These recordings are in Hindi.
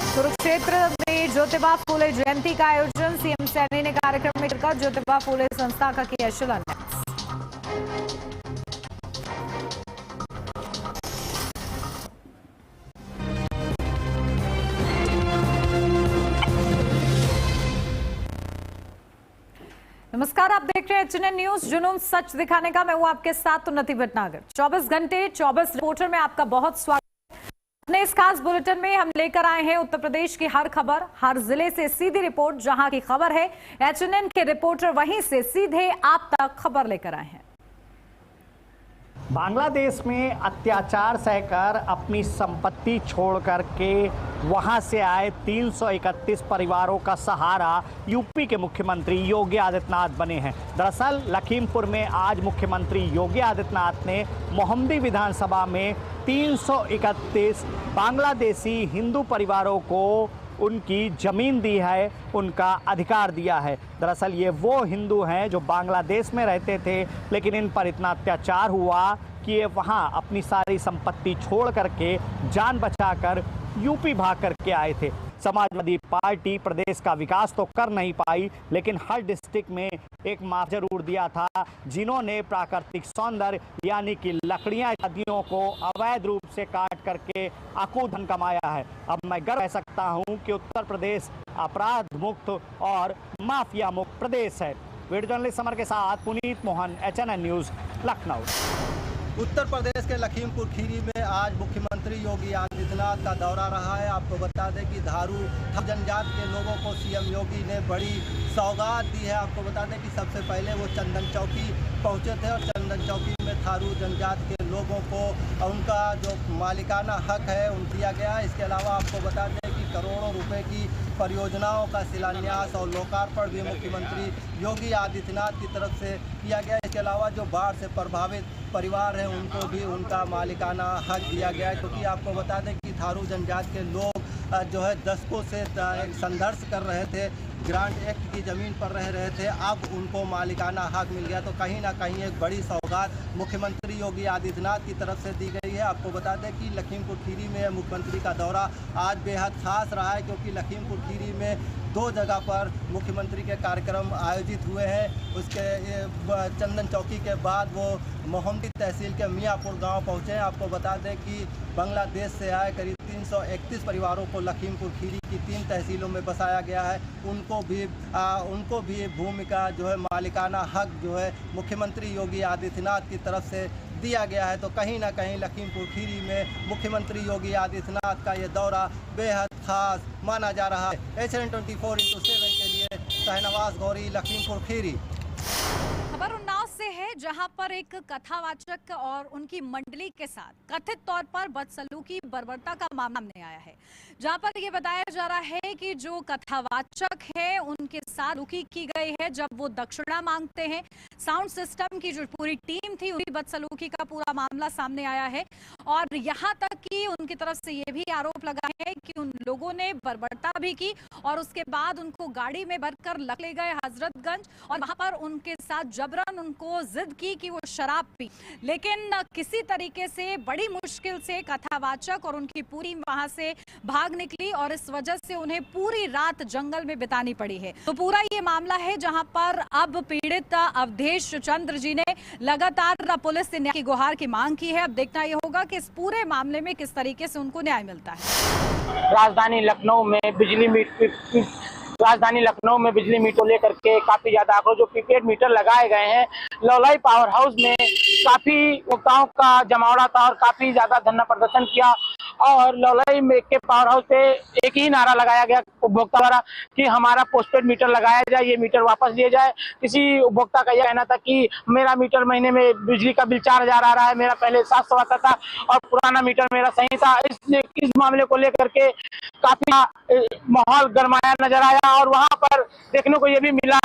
कुरुक्षेत्र में ज्योतिबा फूले जयंती का आयोजन, सीएम सैनी ने कार्यक्रम में शिरकत, ज्योतिबा फूले संस्था का किया शिलान्यास। नमस्कार, आप देख रहे हैं एचएनएन न्यूज, जुनून सच दिखाने का। मैं हूं आपके साथ उन्नति भटनागर। 24 घंटे 24 रिपोर्टर में आपका बहुत स्वागत। अपने इस खास बुलेटिन में हम लेकर आए हैं उत्तर प्रदेश की हर खबर, हर जिले से सीधी रिपोर्ट। जहां की खबर है, एचएनएन के रिपोर्टर वहीं से सीधे आप तक खबर लेकर आए हैं। बांग्लादेश में अत्याचार सहकर अपनी संपत्ति छोड़ करके वहां से आए 331 परिवारों का सहारा यूपी के मुख्यमंत्री योगी आदित्यनाथ बने हैं। दरअसल लखीमपुर में आज मुख्यमंत्री योगी आदित्यनाथ ने मोहम्मदी विधानसभा में 331 बांग्लादेशी हिंदू परिवारों को उनकी ज़मीन दी है, उनका अधिकार दिया है। दरअसल ये वो हिंदू हैं जो बांग्लादेश में रहते थे, लेकिन इन पर इतना अत्याचार हुआ कि ये वहाँ अपनी सारी संपत्ति छोड़ करके जान बचाकर यूपी भाग करके आए थे। समाजवादी पार्टी प्रदेश का विकास तो कर नहीं पाई, लेकिन हर डिस्ट्रिक्ट में एक माफ जरूर दिया था, जिन्होंने प्राकृतिक सौंदर्य यानी कि लकड़ियां नदियों को अवैध रूप से काट करके अकूधन कमाया है। अब मैं गर्व कह सकता हूं कि उत्तर प्रदेश अपराध मुक्त और माफिया मुक्त प्रदेश है। वीडियो जर्नलिस्ट समर के साथ पुनीत मोहन, एचएनएन न्यूज, लखनऊ। उत्तर प्रदेश के लखीमपुर खीरी में आज मुख्यमंत्री योगी आदित्यनाथ का दौरा रहा है। आपको बता दें कि थारू जनजात के लोगों को सीएम योगी ने बड़ी सौगात दी है। आपको बता दें कि सबसे पहले वो चंदन चौकी पहुंचे थे और चंदन चौकी में थारू जनजात के लोगों को उनका जो मालिकाना हक है उन दिया गया है। इसके अलावा आपको बता दें कि करोड़ों रुपए की परियोजनाओं का शिलान्यास और लोकार्पण भी मुख्यमंत्री योगी आदित्यनाथ की तरफ से किया गया। इसके अलावा जो बाढ़ से प्रभावित परिवार हैं उनको भी उनका मालिकाना हक दिया गया है, क्योंकि आपको बता दें कि थारू जनजात के लोग जो है दशकों से एक संघर्ष कर रहे थे, ग्रांट एक्ट की ज़मीन पर रह रहे थे। अब उनको मालिकाना हक मिल गया, तो कहीं ना कहीं एक बड़ी सौगात मुख्यमंत्री योगी आदित्यनाथ की तरफ से दी गई है। आपको बता दें कि लखीमपुर खीरी में मुख्यमंत्री का दौरा आज बेहद खास रहा है, क्योंकि लखीमपुर खीरी में 2 जगह पर मुख्यमंत्री के कार्यक्रम आयोजित हुए हैं। उसके चंदन चौकी के बाद वो मोहम्मदी तहसील के मियाँपुर गांव पहुंचे हैं। आपको बता दें कि बांग्लादेश से आए करीब 331 परिवारों को लखीमपुर खीरी की 3 तहसीलों में बसाया गया है। उनको भी भूमि का जो है मालिकाना हक जो है मुख्यमंत्री योगी आदित्यनाथ की तरफ से दिया गया है। तो कहीं ना कहीं लखीमपुर खीरी में मुख्यमंत्री योगी आदित्यनाथ का ये दौरा बेहद खास माना जा रहा है। एचएनएन 24/7 के लिए शहनवाज गौरी, लखीमपुर खीरी। खबर उन्नाव से है, जहां पर एक कथावाचक और उनकी मंडली के साथ कथित तौर पर बदसलूकी बर्बरता का मामला सामने आया है। जहां पर यह बताया जा रहा है कि जो कथावाचक है उनके साथ सलूकी की गई है जब वो दक्षिणा मांगते हैं। साउंड सिस्टम की जो पूरी टीम थी उनकी बदसलूकी का पूरा मामला सामने आया है, और यहाँ तक कि उनकी तरफ से ये भी आरोप लगा है कि उन लोगों ने बर्बरता भी की और उसके बाद उनको गाड़ी में भरकर ले गए हजरतगंज, और वहां पर उनके साथ जबरन उनको जिद की कि वो शराब पी, लेकिन किसी तरीके से बड़ी मुश्किल से कथावाचक और उनकी पूरी वहां से भाग निकली, और इस वजह से उन्हें पूरी रात जंगल में बितानी पड़ी है। तो पूरा ये मामला है जहां पर अब पीड़ित अवधेश चंद्र जी ने लगातार पुलिस से न्याय की गुहार की मांग की है। अब देखना यह होगा कि इस पूरे मामले में किस तरीके से उनको न्याय मिलता है। राजधानी लखनऊ में बिजली मीटर को लेकर के काफी ज्यादा आक्रोश, जो प्रीपेड मीटर लगाए गए हैं लौलाई पावर हाउस में काफी उपभोक्ताओं का जमावड़ा था और काफी ज्यादा धरना प्रदर्शन किया, और लौलाई में के पावर हाउस पे एक ही नारा लगाया गया उपभोक्ता द्वारा कि हमारा पोस्टपेड मीटर लगाया जाए, ये मीटर वापस लिए जाए। किसी उपभोक्ता का यह कहना था कि मेरा मीटर महीने में बिजली का बिल 4000 आ रहा है, मेरा पहले 700 आता था और पुराना मीटर मेरा सही था। इसलिए इस मामले को लेकर के काफी माहौल गरमाया नजर आया, और वहां पर देखने को ये भी मिला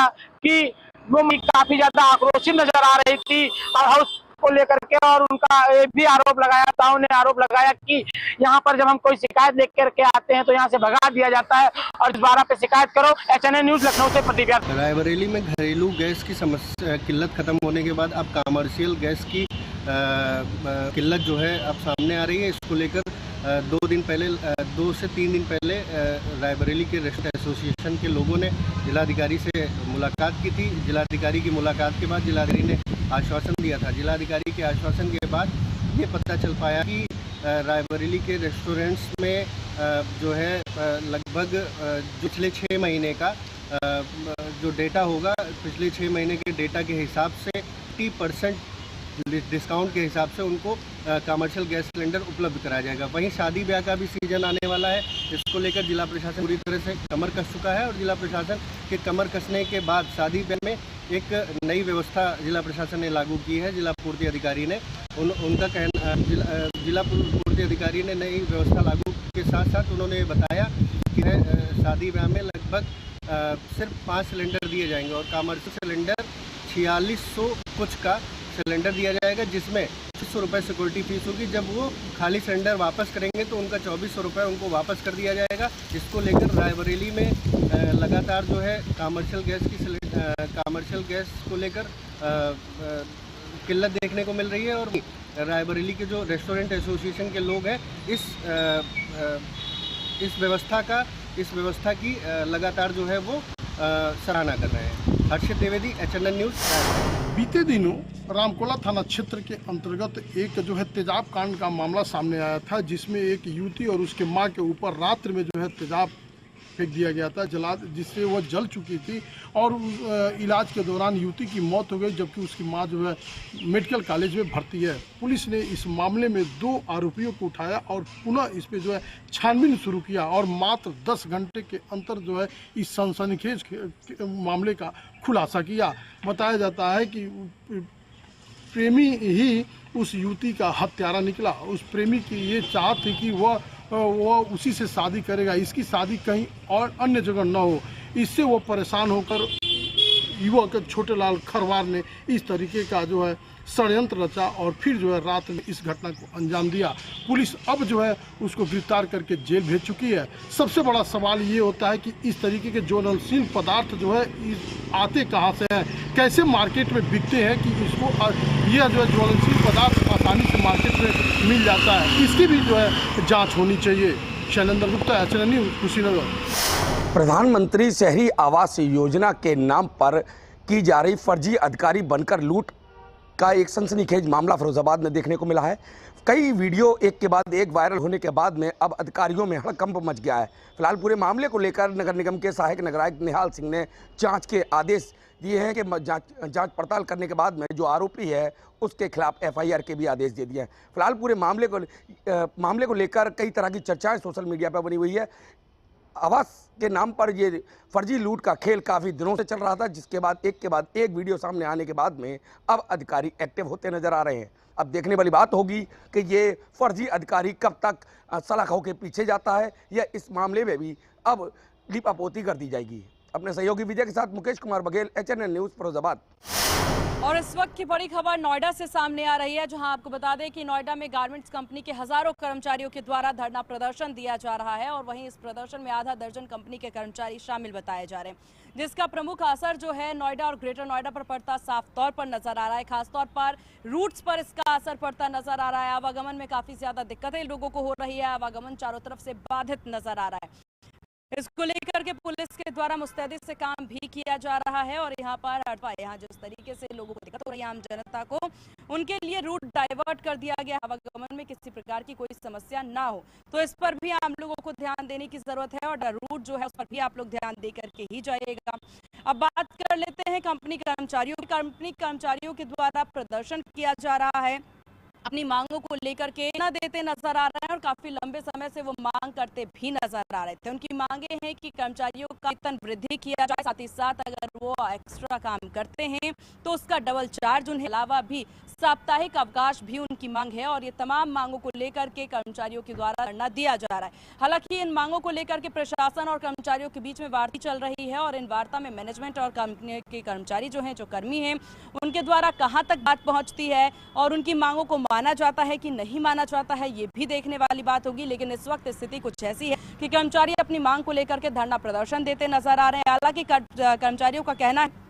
कि वो काफी ज्यादा आक्रोशित नजर आ रही थी पावर हाउस को लेकर के, और उनका ये भी आरोप लगाया था, उन्हें आरोप लगाया कि यहाँ पर जब हम कोई शिकायत लेकर के आते हैं तो यहाँ से भगा दिया जाता है, और दोबारा पे शिकायत करो। एचएनएन न्यूज लखनऊ से प्रदीप। रायबरेली में घरेलू गैस की समस्या किल्लत खत्म होने के बाद अब कमर्शियल गैस की किल्लत जो है अब सामने आ रही है। इसको लेकर 2 से 3 दिन पहले रायबरेली के रेस्टोरेंट एसोसिएशन के लोगों ने जिलाधिकारी से मुलाकात की थी। जिलाधिकारी की मुलाकात के बाद जिलाधिकारी ने आश्वासन दिया था। जिलाधिकारी के आश्वासन के बाद ये पता चल पाया कि रायबरेली के रेस्टोरेंट्स में जो है लगभग पिछले 6 महीने का जो डेटा होगा, पिछले 6 महीने के डेटा के हिसाब से 30% डिस्काउंट के हिसाब से उनको कमर्शियल गैस सिलेंडर उपलब्ध कराया जाएगा। वहीं शादी ब्याह का भी सीजन आने वाला है। इसको लेकर जिला प्रशासन पूरी तरह से कमर कस चुका है और जिला प्रशासन के कमर कसने के बाद शादी ब्याह में एक नई व्यवस्था जिला प्रशासन ने लागू की है। जिला पूर्ति अधिकारी ने उनका कहना जिला पूर्ति अधिकारी ने नई व्यवस्था लागू के साथ साथ उन्होंने बताया कि शादी ब्याह में लगभग सिर्फ 5 सिलेंडर दिए जाएंगे और कमर्शियल सिलेंडर 4600 कुछ का सिलेंडर दिया जाएगा, जिसमें 2600 रुपये सिक्योरिटी फीस होगी। जब वो खाली सिलेंडर वापस करेंगे तो उनका 2400 रुपये उनको वापस कर दिया जाएगा। इसको लेकर रायबरेली में लगातार जो है कमर्शियल गैस को लेकर किल्लत देखने को मिल रही है। और रायबरेली के जो रेस्टोरेंट एसोसिएशन के लोग हैं इस व्यवस्था की लगातार जो है वो सराहना कर रहे हैं। हर्षित द्विवेदी, HNN न्यूज़। बीते दिनों रामकोला थाना क्षेत्र के अंतर्गत एक जो है तेजाब कांड का मामला सामने आया था, जिसमें एक युवती और उसके मां के ऊपर रात्रि में जो है तेजाब फेंक दिया गया था, जिससे वह जल चुकी थी और इलाज के दौरान युवती की मौत हो गई, जबकि उसकी मां जो है मेडिकल कॉलेज में भर्ती है। पुलिस ने इस मामले में 2 आरोपियों को उठाया और पुनः इस पर जो है छानबीन शुरू किया और मात्र 10 घंटे के अंतर जो है इस सनसनीखेज मामले का खुलासा किया। बताया जाता है कि प्रेमी ही उस युवती का हत्यारा निकला। उस प्रेमी की ये चाहत थी कि वह उसी से शादी करेगा, इसकी शादी कहीं और अन्य जगह न हो। इससे वो परेशान होकर युवक छोटेलाल खरवार ने इस तरीके का जो है षड्यंत्र रचा और फिर जो है रात में इस घटना को अंजाम दिया। पुलिस अब जो है उसको गिरफ्तार करके जेल भेज चुकी है। सबसे बड़ा सवाल ये होता है कि इस तरीके के ज्वलनशील पदार्थ जो है आते कहाँ से हैं, कैसे मार्केट में बिकते हैं कि इसको यह जो है ज्वलनशील पदार्थ आसानी से मार्केट में मिल जाता है। इसकी भी जो है जाँच होनी चाहिए। Shailendra Gupta, HNN news, Kushinagar. प्रधानमंत्री शहरी आवास योजना के नाम पर की जा रही फर्जी अधिकारी बनकर लूट का एक सनसनीखेज मामला फिरोजाबाद में देखने को मिला है। कई वीडियो एक के बाद एक वायरल होने के बाद में अब अधिकारियों में हड़कंप मच गया है। फिलहाल पूरे मामले को लेकर नगर निगम के सहायक नगर आयुक्त निहाल सिंह ने जांच के आदेश दिए हैं कि जांच पड़ताल करने के बाद में जो आरोपी है उसके खिलाफ FIR के भी आदेश दे दिए हैं। फिलहाल पूरे मामले को लेकर कई तरह की चर्चाएं सोशल मीडिया पर बनी हुई है। आवास के नाम पर ये फर्जी लूट का खेल काफ़ी दिनों से चल रहा था, जिसके बाद एक वीडियो सामने आने के बाद में अब अधिकारी एक्टिव होते नजर आ रहे हैं। अब देखने वाली बात होगी कि ये फर्जी अधिकारी कब तक सलाखों के पीछे जाता है या इस मामले में भी अब लीपापोती कर दी जाएगी। अपने सहयोगी विजय के साथ मुकेश कुमार बघेल, HNN न्यूज़, फिरोजाबाद। और इस वक्त की बड़ी खबर नोएडा से सामने आ रही है, जहां आपको बता दें कि नोएडा में गारमेंट्स कंपनी के हजारों कर्मचारियों के द्वारा धरना प्रदर्शन दिया जा रहा है और वहीं इस प्रदर्शन में आधा दर्जन कंपनी के कर्मचारी शामिल बताए जा रहे हैं, जिसका प्रमुख असर जो है नोएडा और ग्रेटर नोएडा पर पड़ता साफ तौर पर नजर आ रहा है। खासतौर पर रूट्स पर इसका असर पड़ता नजर आ रहा है। आवागमन में काफी ज्यादा दिक्कतें लोगों को हो रही है। आवागमन चारों तरफ से बाधित नजर आ रहा है। इसको लेकर के पुलिस के द्वारा मुस्तैदी से काम भी किया जा रहा है और यहाँ पर यहाँ जिस तरीके से लोगों को दिक्कत हो रही है, आम जनता को, उनके लिए रूट डाइवर्ट कर दिया गया, आवागमन में किसी प्रकार की कोई समस्या ना हो, तो इस पर भी आम लोगों को ध्यान देने की जरूरत है और रूट जो है उस पर भी आप लोग ध्यान दे करके ही जाइएगा। अब बात कर लेते हैं कंपनी कर्मचारियों के द्वारा प्रदर्शन किया जा रहा है, अपनी मांगों को लेकर के न देते नजर आ रहे हैं और काफी लंबे समय से वो मांग करते भी नजर आ रहे थे। उनकी मांगे हैं कि कर्मचारियों का वेतन वृद्धि किया जाए, साथ ही साथ अगर वो एक्स्ट्रा काम करते हैं तो उसका डबल चार्ज, उन्हें अलावा भी साप्ताहिक अवकाश भी उनकी मांग है और ये तमाम मांगों को लेकर के कर्मचारियों के द्वारा धरना दिया जा रहा है। हालांकि इन मांगों को लेकर के प्रशासन और कर्मचारियों के बीच में वार्ता चल रही है और इन वार्ता में मैनेजमेंट और कंपनी के कर्मचारी जो हैं, जो कर्मी हैं, उनके द्वारा कहां तक बात पहुंचती है और उनकी मांगों को माना जाता है कि नहीं माना जाता है, ये भी देखने वाली बात होगी। लेकिन इस वक्त स्थिति कुछ ऐसी है कि कर्मचारी अपनी मांग को लेकर के धरना प्रदर्शन देते नजर आ रहे हैं। हालांकि कर्मचारियों का कहना है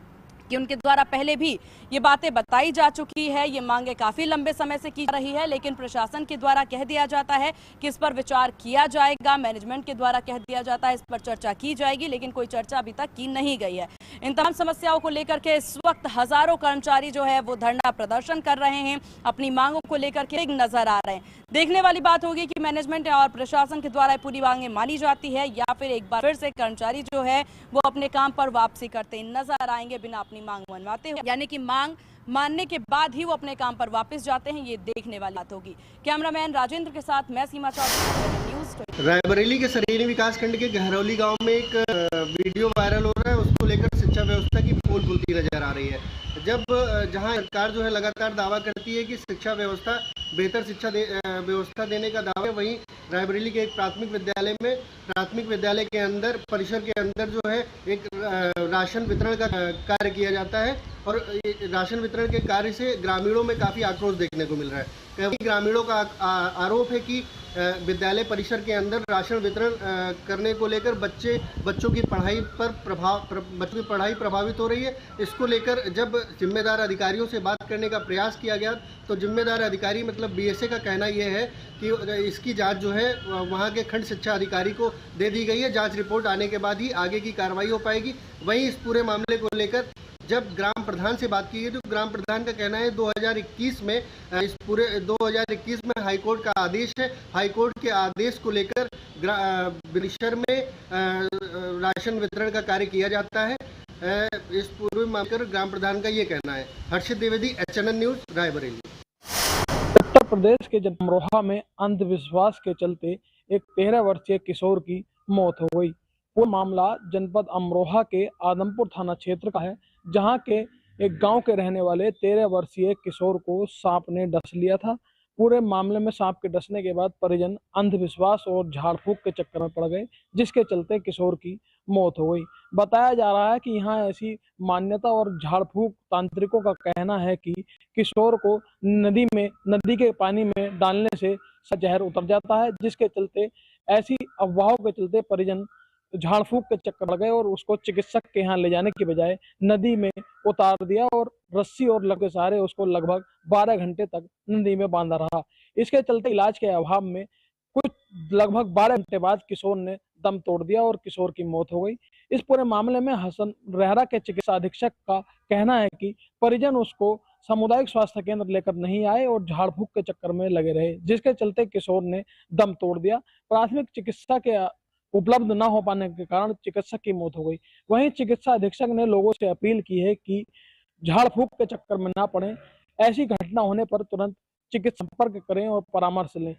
कि उनके द्वारा पहले भी ये बातें बताई जा चुकी है, ये मांगे काफी लंबे समय से की जा रही है, लेकिन प्रशासन के द्वारा कह दिया जाता है कि इस पर विचार किया जाएगा, मैनेजमेंट के द्वारा कह दिया जाता है इस पर चर्चा की जाएगी, लेकिन कोई चर्चा अभी तक की नहीं गई है। इन तमाम समस्याओं को लेकर के इस वक्त हजारों कर्मचारी जो है वो धरना प्रदर्शन कर रहे हैं, अपनी मांगों को लेकर के नजर आ रहे हैं। देखने वाली बात होगी कि मैनेजमेंट और प्रशासन के द्वारा पूरी मांगें मानी जाती है या फिर एक बार फिर से कर्मचारी जो है वो अपने काम पर वापसी करते नजर आएंगे बिना अपनी मांग मनवाते हुए, यानी कि मांग मानने के बाद ही वो अपने काम पर वापस जाते हैं। ये देखने वाली बात होगी। कैमरामैन राजेंद्र के साथ मैं सीमा चौधरी, न्यूज़। रायबरेली के सरेली विकास खंड के गहरौली गांव में एक वीडियो वायरल हो रहा है, उसको लेकर शिक्षा व्यवस्था की पोल खुलती नजर आ रही है। जब जहां सरकार जो है लगातार दावा करती है कि शिक्षा व्यवस्था बेहतर शिक्षा व्यवस्था देने का दावा है, वहीं रायबरेली के एक प्राथमिक विद्यालय के अंदर परिसर के अंदर जो है एक राशन वितरण का कार्य किया जाता है और राशन वितरण के कार्य से ग्रामीणों में काफ़ी आक्रोश देखने को मिल रहा है। कई ग्रामीणों का आरोप है कि विद्यालय परिसर के अंदर राशन वितरण करने को लेकर बच्चों की पढ़ाई प्रभावित हो रही है। इसको लेकर जब जिम्मेदार अधिकारियों से बात करने का प्रयास किया गया तो जिम्मेदार अधिकारी मतलब बीएसए का कहना यह है कि इसकी जांच जो है वहां के खंड शिक्षा अधिकारी को दे दी गई है। जांच रिपोर्ट आने के बाद ही आगे की कार्रवाई हो पाएगी। वहीं इस पूरे मामले को लेकर जब ग्राम प्रधान से बात की गई तो ग्राम प्रधान का कहना है 2021 में इस पूरे 2021 में हाईकोर्ट का आदेश है। हाईकोर्ट के आदेश को लेकर परिसर में राशन वितरण का कार्य किया जाता है। इस पूरे मामले पर ग्राम प्रधान का ये कहना है। हर्षित द्विवेदी, HNN न्यूज़, रायबरेली। उत्तर प्रदेश के अमरोहा में अंधविश्वास के चलते एक 13 वर्षीय किशोर की मौत हो गई। वो मामला जनपद अमरोहा के आदमपुर थाना क्षेत्र का है, जहां के एक गांव के रहने वाले 13 वर्षीय किशोर को सांप ने डस लिया था। पूरे मामले में सांप के डसने के बाद परिजन अंधविश्वास और झाड़ फूक के चक्कर में पड़ गए, जिसके चलते किशोर की मौत हो गई। बताया जा रहा है कि यहाँ ऐसी मान्यता और झाड़ फूक तांत्रिकों का कहना है कि किशोर को नदी के पानी में डालने से जहर उतर जाता है, जिसके चलते ऐसी अफवाहों के चलते परिजन झाड़ फूक के चक्कर लग गए और उसको चिकित्सक के यहाँ ले जाने की बजाय नदी में उतार दिया और रस्सी और लग के सहारे उसको लगभग 12 घंटे तक नदी में बांधा रहा। इसके चलते इलाज के अभाव में कुछ लगभग 12 घंटे बाद किशोर ने दम तोड़ दिया और किशोर की मौत हो गई। इस पूरे मामले में हसन रेहरा के चिकित्सा अधीक्षक का कहना है कि परिजन उसको सामुदायिक स्वास्थ्य केंद्र लेकर नहीं आए और झाड़ फूक के चक्कर में लगे रहे, जिसके चलते किशोर ने दम तोड़ दिया। प्राथमिक चिकित्सा के उपलब्ध न हो पाने के कारण चिकित्सक की मौत हो गई। वहीं चिकित्सा अधीक्षक ने लोगों से अपील की है कि झाड़ फूक के चक्कर में ना पड़े, ऐसी घटना होने पर तुरंत चिकित्सा संपर्क करें और परामर्श लें।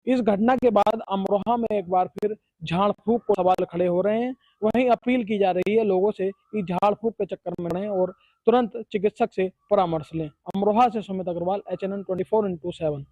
इस घटना के बाद अमरोहा में एक बार फिर झाड़ फूक को सवाल खड़े हो रहे हैं। वहीं अपील की जा रही है लोगों से कि झाड़ फूक के चक्कर में रहें और तुरंत चिकित्सक से परामर्श लें। अमरोहा से सुमित अग्रवाल, HNN 24/7।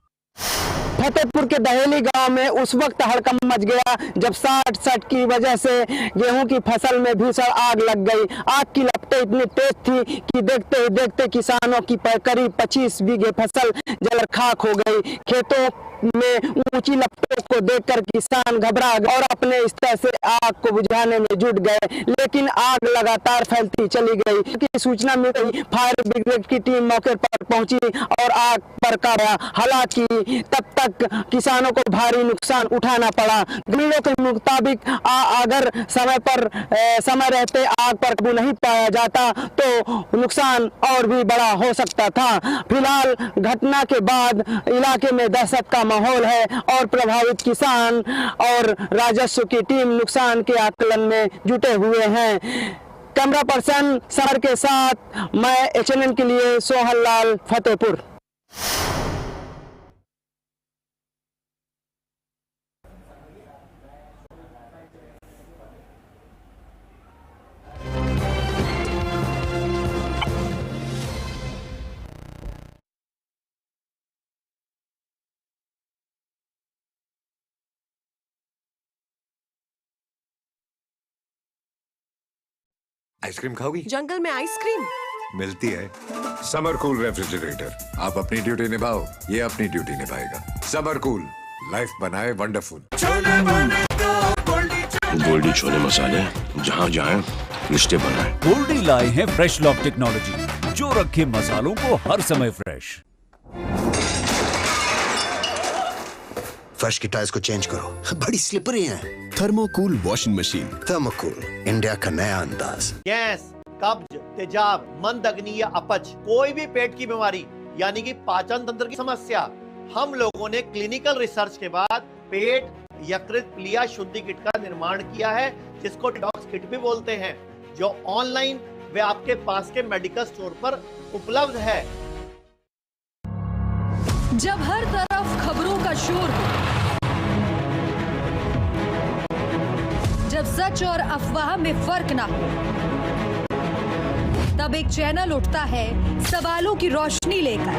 फतेहपुर के दहेली गांव में उस वक्त हड़कंप मच गया जब शॉर्ट की वजह से गेहूं की फसल में भीषण आग लग गई। आग की लपटें इतनी तेज थी कि देखते ही देखते किसानों की करीब 25 बीघे फसल जलकर खाक हो गई। खेतों में ऊंची लपटों को देखकर किसान घबरा गए और अपने स्तर से आग को बुझाने में जुट गए, लेकिन आग लगातार फैलती चली गई। की सूचना मिल गई, फायर ब्रिगेड की टीम मौके पर पहुंची और आग पर काबू। हालांकि तब तक किसानों को भारी नुकसान उठाना पड़ा। ग्रामीणों के मुताबिक अगर समय रहते आग पर काबू नहीं पाया जाता तो नुकसान और भी बड़ा हो सकता था। फिलहाल घटना के बाद इलाके में दहशत का माहौल है और प्रभावित किसान और राजस्व की टीम नुकसान के आकलन में जुटे हुए हैं। कैमरा पर्सन समर के साथ मैं HNN के लिए सोहन लाल, फतेहपुर। आइसक्रीम खाओगी? जंगल में आइसक्रीम मिलती है। समर कूल रेफ्रिजरेटर, आप अपनी ड्यूटी निभाओ, ये अपनी ड्यूटी निभाएगा। समर कूल, लाइफ बनाए वंडरफुल। गोल्डी छोले मसाले, जहाँ जाएं रिश्ते बनाए। गोल्डी लाए हैं फ्रेश लॉक टेक्नोलॉजी जो रखे मसालों को हर समय फ्रेश। फर्श की टाइल्स को चेंज करो, बड़ी स्लिपरी हैं। थर्मोकूल वॉशिंग मशीन। थर्मोकूल, इंडिया का नया अंदाज। गैस, कब्ज, तेजाब, मंद अग्नि या अपच, कोई भी पेट की बीमारी यानी कि पाचन तंत्र की समस्या, हम लोगों ने क्लिनिकल रिसर्च के बाद पेट यकृत प्लिया शुद्धि किट का निर्माण किया है, जिसको डिटॉक्स किट भी बोलते हैं, जो ऑनलाइन व आपके पास के मेडिकल स्टोर पर उपलब्ध है। जब हर तरफ खबरों का शोर हो, जब सच और अफवाह में फर्क ना हो, तब एक चैनल उठता है सवालों की रोशनी लेकर,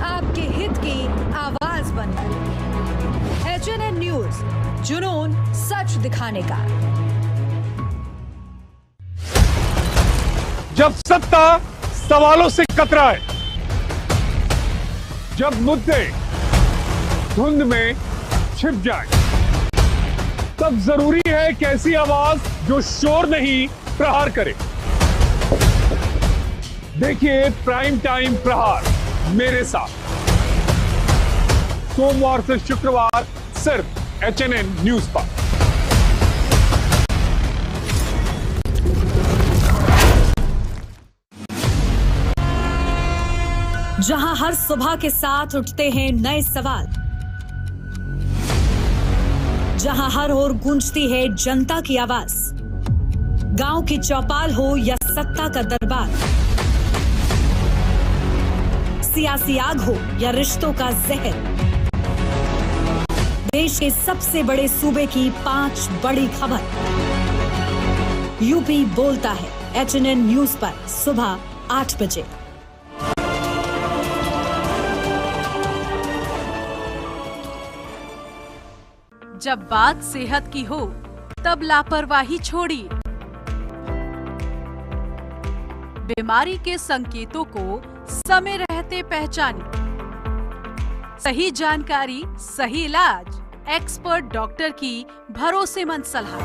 आपके हित की आवाज बनकर। HNN न्यूज, जुनून सच दिखाने का। जब सत्ता सवालों से कतराए, जब मुद्दे धुंध में छिप जाए, तब जरूरी है कि ऐसी आवाज जो शोर नहीं प्रहार करे। देखिए प्राइम टाइम प्रहार मेरे साथ, सोमवार से शुक्रवार सिर्फ HNN न्यूज पर। जहां हर सुबह के साथ उठते हैं नए सवाल, जहां हर ओर गूंजती है जनता की आवाज, गांव की चौपाल हो या सत्ता का दरबार, सियासी आग हो या रिश्तों का जहर, देश के सबसे बड़े सूबे की 5 बड़ी खबर। यूपी बोलता है HNN न्यूज पर सुबह 8 बजे। जब बात सेहत की हो तब लापरवाही छोड़िए। बीमारी के संकेतों को समय रहते पहचानिए। सही जानकारी, सही इलाज, एक्सपर्ट डॉक्टर की भरोसेमंद सलाह।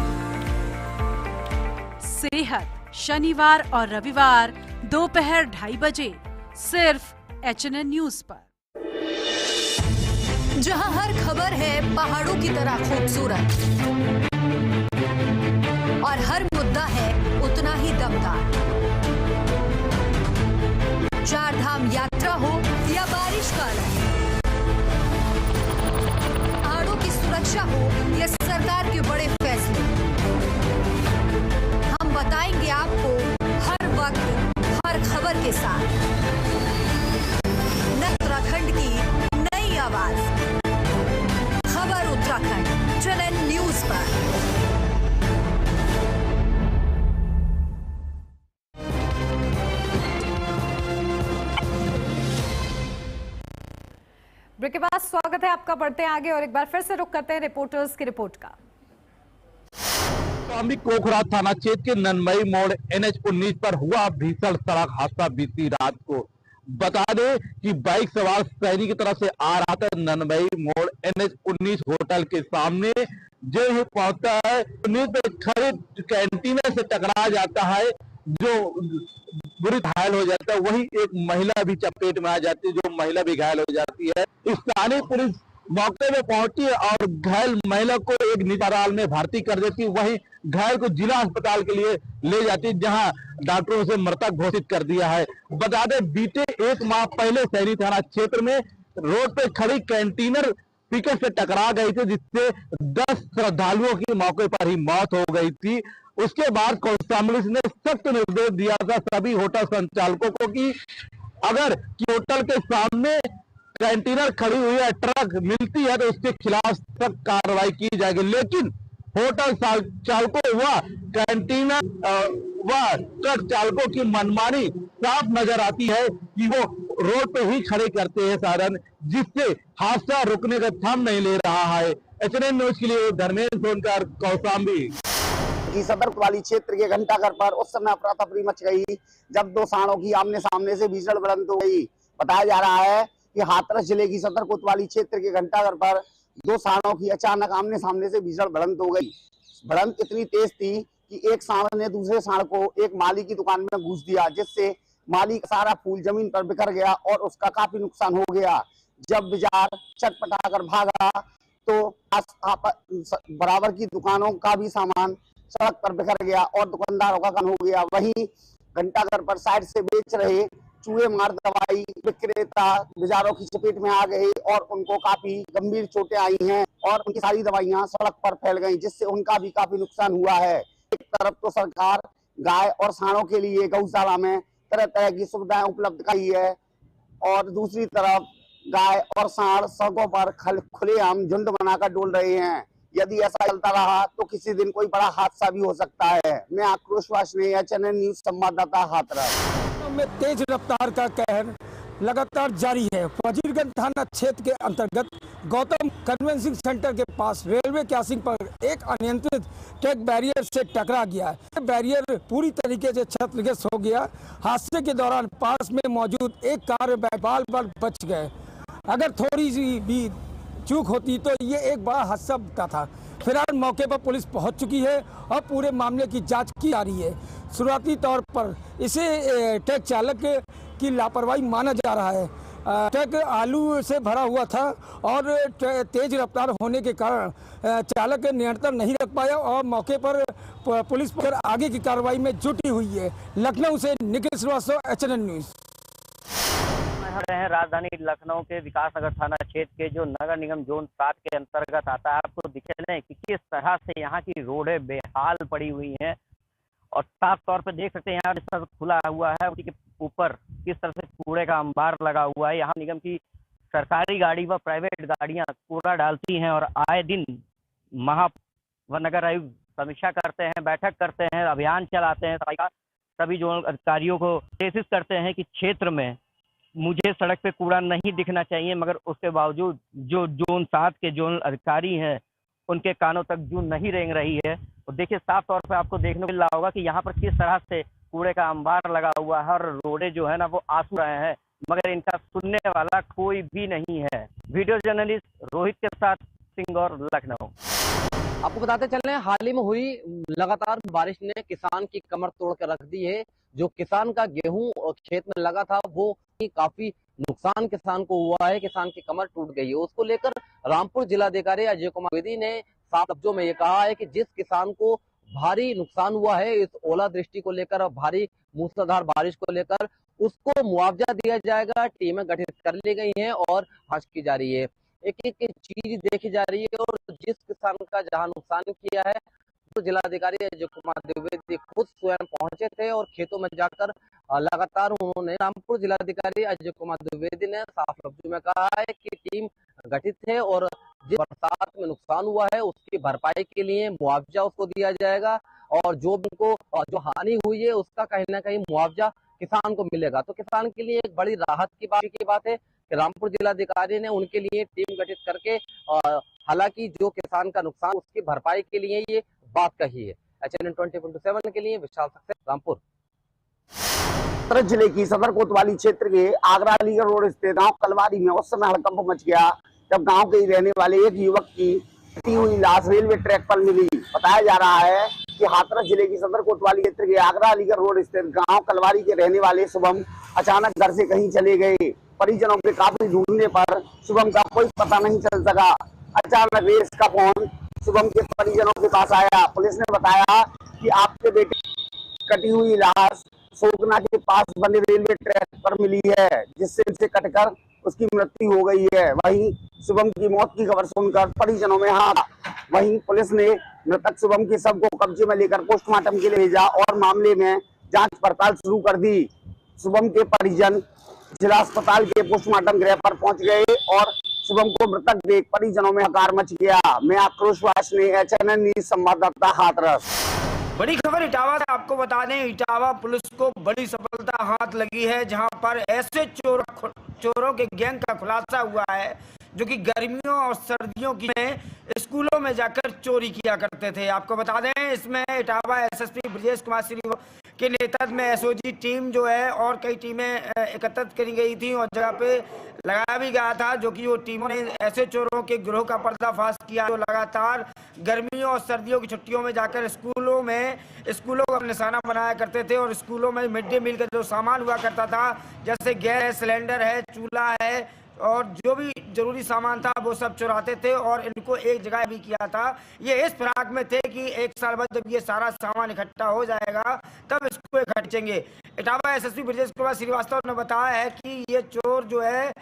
सेहत शनिवार और रविवार दोपहर 2:30 बजे सिर्फ HNN न्यूज पर। जहां हर खबर है पहाड़ों की तरह खूबसूरत और हर मुद्दा है उतना ही दमदार। 4 धाम यात्रा हो या बारिश का अलर्ट, पहाड़ों की सुरक्षा हो या सरकार के बड़े फैसले, हम बताएंगे आपको हर वक्त हर खबर के साथ। उत्तराखंड की नई आवाज, खबर उत्तराखंड, HNN न्यूज पर। ब्रेक के बाद स्वागत है आपका, बढ़ते हैं आगे और एक बार फिर से रुक करते हैं रिपोर्टर्स की रिपोर्ट का। कौशाम्बी कोखरा थाना क्षेत्र के ननमई मोड़ NH-19 पर हुआ भीषण सड़क हादसा बीती रात को। बता दें कि बाइक सवार शहरी की तरफ से आ रहा था ननमई मोड़ NH-19 होटल के सामने। जो ही पहुंचता है 19 पे खड़े कैंटीनर से टकरा जाता है, जो बुरी घायल हो जाता है। वही एक महिला भी चपेट में आ जाती है, जो महिला भी घायल हो जाती है। स्थानीय पुलिस मौके पे पहुंची और घायल महिला को एक निजी अस्पताल में भर्ती कर देती है। वहीं घायल को जिला अस्पताल के लिए ले जाती है, जहां डॉक्टरों से मृतक घोषित कर दिया है। बता दें बीते 1 माह पहले शहरी थाना क्षेत्र में रोड पे खड़ी कैंटीनर पिकअप से टकरा गई थी, जिससे 10 श्रद्धालुओं की मौके पर ही मौत हो गई थी। उसके बाद कौशाम्बी ने सख्त निर्देश दिया था सभी होटल संचालकों को कि अगर होटल के सामने कैंटीनर खड़ी हुई है, ट्रक मिलती है, तो उसके खिलाफ सख्त कार्रवाई की जाएगी। लेकिन होटल चालकों व कैंटीनर व ट्रक चालकों की मनमानी साफ नजर आती है कि वो रोड पे ही खड़े करते हैं साधन, जिससे हादसा रुकने का थम नहीं ले रहा है। HNN न्यूज के लिए धर्मेंद्र सोनकर, कौशाम्बी। सदर कोतवाली क्षेत्र के घंटाघर पर उस समय अफरा तफरी मच गई जब 2 सांडों की आमने सामने से भीषण भिड़ंत हो गई। बताया जा रहा है कि हाथरस जिले की सदर कोतवाली क्षेत्र के घंटाघर पर दो सांडों की अचानक आमने सामने से भीषण भिड़ंत हो गई। भिड़ंत इतनी तेज थी कि एक सांड ने दूसरे सांड को एक माली की दुकान में घुस दिया, जिससे माली का सारा फूल जमीन पर बिखर गया और उसका काफी नुकसान हो गया। जब बाजार चटपटा कर भागा तो बराबर की दुकानों का भी सामान सड़क पर बिखर गया और दुकानदारों का कम हो गया। वहीं घंटाघर पर साइड से बेच रहे चूहे मार दवाई विक्रेता बाजारों की चपेट में आ गए और उनको काफी गंभीर चोटें आई हैं और उनकी सारी दवाइयां सड़क पर फैल गईं, जिससे उनका भी काफी नुकसान हुआ है। एक तरफ तो सरकार गाय और सांडों के लिए गौशाला में तरह तरह की सुविधाएं उपलब्ध कराई है और दूसरी तरफ गाय और सांड सड़कों पर खुलेआम झुंड बनाकर डोल रहे हैं। यदि ऐसा चलता रहा तो किसी दिन कोई बड़ा हादसा भी हो सकता है। मैं आक्रोश वासने चैनल न्यूज संवाददाता हाथरस में तेज रफ्तार का कहर लगातार जारी है। वजीरगंज थाना क्षेत्र के अंतर्गत गौतम कन्वेंसिंग सेंटर के पास रेलवे क्रॉसिंग पर एक अनियंत्रित ट्रक बैरियर से टकरा गया। बैरियर पूरी तरीके से क्षतिग्रस्त हो गया। हादसे के दौरान पास में मौजूद एक कार बाल बच गए। अगर थोड़ी सी भी चूक होती तो ये एक बड़ा हादसा का था। फिलहाल मौके पर पुलिस पहुंच चुकी है और पूरे मामले की जांच की जा रही है। शुरुआती तौर पर इसे ट्रक चालक की लापरवाही माना जा रहा है। ट्रक आलू से भरा हुआ था और तेज रफ्तार होने के कारण चालक नियंत्रण नहीं रख पाया और मौके पर पुलिस पर आगे की कार्रवाई में जुटी हुई है। लखनऊ से निखिल श्रीवास्तव, एचएनएन न्यूज़। हैं राजधानी लखनऊ के विकास नगर थाना क्षेत्र के जो नगर निगम जोन 7 के अंतर्गत आता है। आपको दिखे कि किस तरह से यहाँ की रोडें बेहाल पड़ी हुई हैं और साफ तौर पर देख सकते हैं यहाँ सब खुला हुआ है। उसी के ऊपर किस तरह से कूड़े का अंबार लगा हुआ है। यहाँ निगम की सरकारी गाड़ी व प्राइवेट गाड़ियाँ कूड़ा डालती हैं और आए दिन नगर आयुक्त समीक्षा करते हैं, बैठक करते हैं, अभियान चलाते हैं सफाई का। सभी जोन अधिकारियों को कोशिश करते हैं कि क्षेत्र में मुझे सड़क पे कूड़ा नहीं दिखना चाहिए, मगर उसके बावजूद जो जोन 7 के जोन अधिकारी हैं उनके कानों तक जूं नहीं रेंग रही है। और देखिए साफ तौर पे आपको देखने को मिल रहा होगा कि यहाँ पर किस तरह से कूड़े का अंबार लगा हुआ है और रोडें जो है ना वो आंसू रहे हैं, मगर इनका सुनने वाला कोई भी नहीं है। वीडियो जर्नलिस्ट रोहित के साथ सिंगौर, लखनऊ। आपको बताते चल रहे हैं, हाल ही में हुई लगातार बारिश ने किसान की कमर तोड़ कर रख दी है। जो किसान का गेहूं खेत में लगा था वो काफी नुकसान किसान को हुआ है, किसान की कमर टूट गई है। उसको लेकर रामपुर जिलाधिकारी अजय कुमार द्विवेदी ने साफ लफ्जों में ये कहा है कि जिस किसान को भारी नुकसान हुआ है इस ओला दृष्टि को लेकर और भारी मूसलाधार बारिश को लेकर उसको मुआवजा दिया जाएगा। टीमें गठित कर ली गई हैं और जांच की जा रही है, एक एक चीज देखी जा रही है। और जिस किसान का जहां नुकसान किया है तो जिलाधिकारी अजय कुमार द्विवेदी खुद स्वयं पहुंचे थे और खेतों में जाकर लगातार उन्होंने रामपुर जिलाधिकारी अजय कुमार द्विवेदी ने साफ लफ्जों में कहा है कि टीम गठित है और जिस बरसात में नुकसान हुआ है उसकी भरपाई के लिए मुआवजा उसको दिया जाएगा और जो उनको जो हानि हुई है उसका कहीं ना कहीं मुआवजा किसान को मिलेगा। तो किसान के लिए एक बड़ी राहत की बात है कि रामपुर जिलाधिकारी ने उनके लिए टीम गठित करके हालांकि जो किसान का नुकसान उसकी भरपाई के लिए ये बात कही है। एचएनएन 24/7 के लिए विशाल सक्सेना, रामपुर। हाथरस जिले की सदर कोतवाली क्षेत्र के आगरा अलीगढ़ रोड स्थित गांव कलवारी में उस समय हड़कंप मच गया जब गांव के ही रहने वाले एक युवक की कटी हुई लाश रेलवे ट्रैक पर मिली। बताया जा रहा है कि हाथरस जिले की सदर कोतवाली क्षेत्र के आगरा अलीगढ़ रोड स्थित गांव कलवारी के रहने वाले शुभम अचानक घर से कहीं चले गए। परिजनों के काफी ढूंढने पर शुभम का कोई पता नहीं चल सका। अचानक रेस का फोन शुभम के परिजनों के पास आया। पुलिस ने बताया कि आपके बेटे कटी हुई लाश सोगना के पास बने रेलवे ट्रैक पर मिली है, जिससे इसे कटकर उसकी मृत्यु हो गई है। वहीं शुभम की मौत की खबर सुनकर परिजनों में हाथ। वहीं पुलिस ने मृतक शुभम के शव को कब्जे में लेकर पोस्टमार्टम के लिए भेजा और मामले में जांच पड़ताल शुरू कर दी। शुभम के परिजन जिला अस्पताल के पोस्टमार्टम गृह पर पहुंच गए और शुभम को मृतक देख परिजनों में हकार मच गया। मैं आक्रोश वासने, एचएनएन न्यूज़ संवाददाता, हाथरस। बड़ी खबर इटावा से आपको बता दें, इटावा पुलिस को बड़ी सफलता हाथ लगी है जहां पर ऐसे चोरों के गैंग का खुलासा हुआ है जो कि गर्मियों और सर्दियों की में स्कूलों में जाकर चोरी किया करते थे। आपको बता दें इसमें इटावा एसएसपी ब्रजेश कुमार श्री के नेतृत्व में एसओजी टीम जो है और कई टीमें एकत्रित करी गई थी और जगह पे लगाया भी गया था, जो कि वो टीमों ने ऐसे चोरों के गिरोह का पर्दाफाश किया जो लगातार गर्मियों और सर्दियों की छुट्टियों में जाकर स्कूलों को निशाना बनाया करते थे और स्कूलों में मिड डे मील का जो सामान हुआ करता था, जैसे गैस सिलेंडर है, चूल्हा है और जो भी जरूरी सामान था वो सब चुराते थे और इनको एक जगह भी किया था। ये इस फिराक में थे कि एक साल बाद जब ये सारा सामान इकट्ठा हो जाएगा तब इसको इकट्ठेंगे। इटावा एसएसपी ब्रजेश कुमार श्रीवास्तव ने बताया है कि ये चोर जो है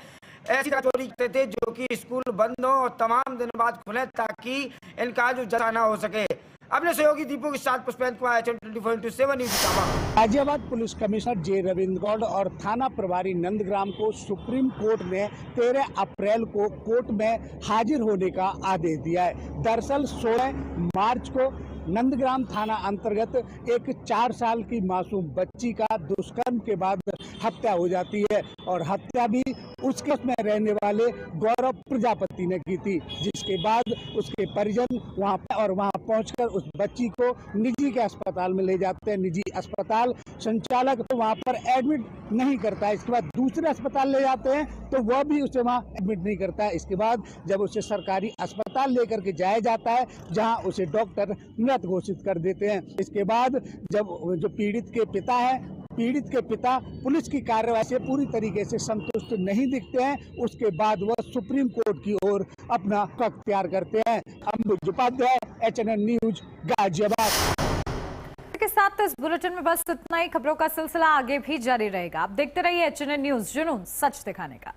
ऐसी चोरी करते थे जो कि स्कूल बंद हो और तमाम दिन बाद खुले ताकि इनका जो जजा ना हो सके। अपने सहयोगी दीपू के साथ Pushpendra Kumar 24/7 news Etawah. Ghaziabad police commissioner J Ravindra Gaur और थाना प्रभारी नंदग्राम को सुप्रीम कोर्ट ने 13 अप्रैल को कोर्ट में हाजिर होने का आदेश दिया है। दरअसल 16 मार्च को नंदग्राम थाना अंतर्गत एक 4 साल की मासूम बच्ची का दुष्कर्म के बाद हत्या हो जाती है और हत्या भी उसके में रहने वाले गौरव प्रजापति ने की थी, जिसके बाद उसके परिजन वहां पहुंचकर उस बच्ची को निजी के अस्पताल में ले जाते हैं। निजी अस्पताल संचालक तो वहां पर एडमिट नहीं करता है। इसके बाद दूसरे अस्पताल ले जाते हैं तो वह भी उसे वहां एडमिट नहीं करता है। इसके बाद जब उसे सरकारी अस्पताल लेकर के जाया जाता है जहां उसे डॉक्टर मृत घोषित कर देते हैं। इसके बाद जब जो पीड़ित के पिता पुलिस की कार्रवाई से पूरी तरीके से संतुष्ट नहीं दिखते हैं, उसके बाद वह सुप्रीम कोर्ट की ओर अपना रुख अख्तियार करते हैं। Ambuj Upadhyay, HNN news, Ghaziabad. के साथ इस बुलेटिन में बस इतना ही। खबरों का सिलसिला आगे भी जारी रहेगा। आप देखते रहिए HNN न्यूज, जुनून सच दिखाने का।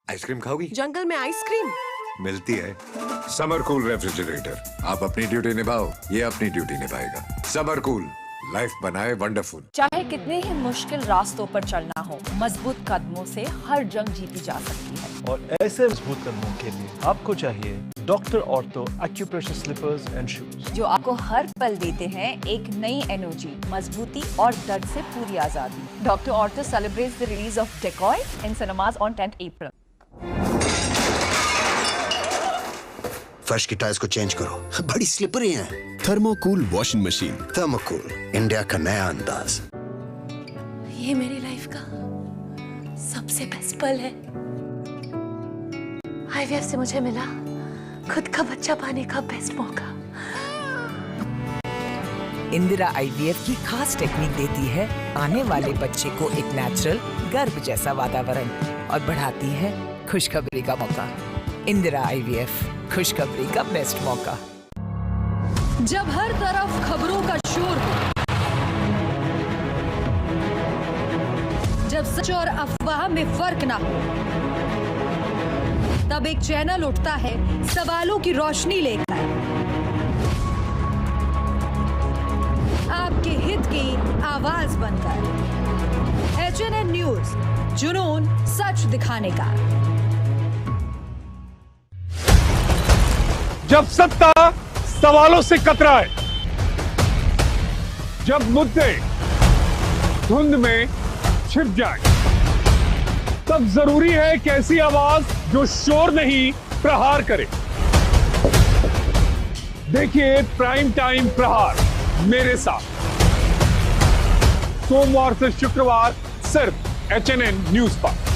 आइसक्रीम खाओगी? जंगल में आइसक्रीम मिलती है। समर कूल रेफ्रिजरेटर, आप अपनी ड्यूटी निभाओ, ये अपनी ड्यूटी निभाएगा। समर कूल, लाइफ बनाए वंडरफुल। चाहे कितने ही मुश्किल रास्तों पर चलना हो, मजबूत कदमों से हर जंग जीती जा सकती है। और ऐसे मजबूत कदमों के लिए आपको चाहिए doctor ortho acupressure slippers and shoes, जो आपको हर पल देते हैं एक नई एनर्जी, मजबूती और दर्द से पूरी आजादी। Doctor ortho celebrates the release of decoy in cinemas on 10th April। फर्श की टाइल्स को चेंज करो, बड़ी स्लिपरी हैं। थर्मोकूल वॉशिंग मशीन। थर्मोकूल, इंडिया का नया अंदाज। ये मेरी लाइफ का सबसे बेस्ट पल है। IVF से मुझे मिला खुद का बच्चा पाने का बेस्ट मौका। इंदिरा IVF की खास टेक्निक देती है आने वाले बच्चे को एक नेचुरल गर्भ जैसा वातावरण और बढ़ाती है खुशखबरी का मौका। इंदिरा IVF, खुशखबरी का बेस्ट मौका। जब हर तरफ खबरों का शोर हो, जब सच और अफवाह में फर्क ना हो, तब एक चैनल उठता है सवालों की रोशनी लेकर, आपके हित की आवाज बनकर। HNN न्यूज, जुनून सच दिखाने का। जब सत्ता सवालों से कतराए, जब मुद्दे धुंध में छिप जाए, तब जरूरी है कि ऐसी आवाज जो शोर नहीं प्रहार करे। देखिए प्राइम टाइम प्रहार मेरे साथ, सोमवार से शुक्रवार सिर्फ HNN न्यूज पर।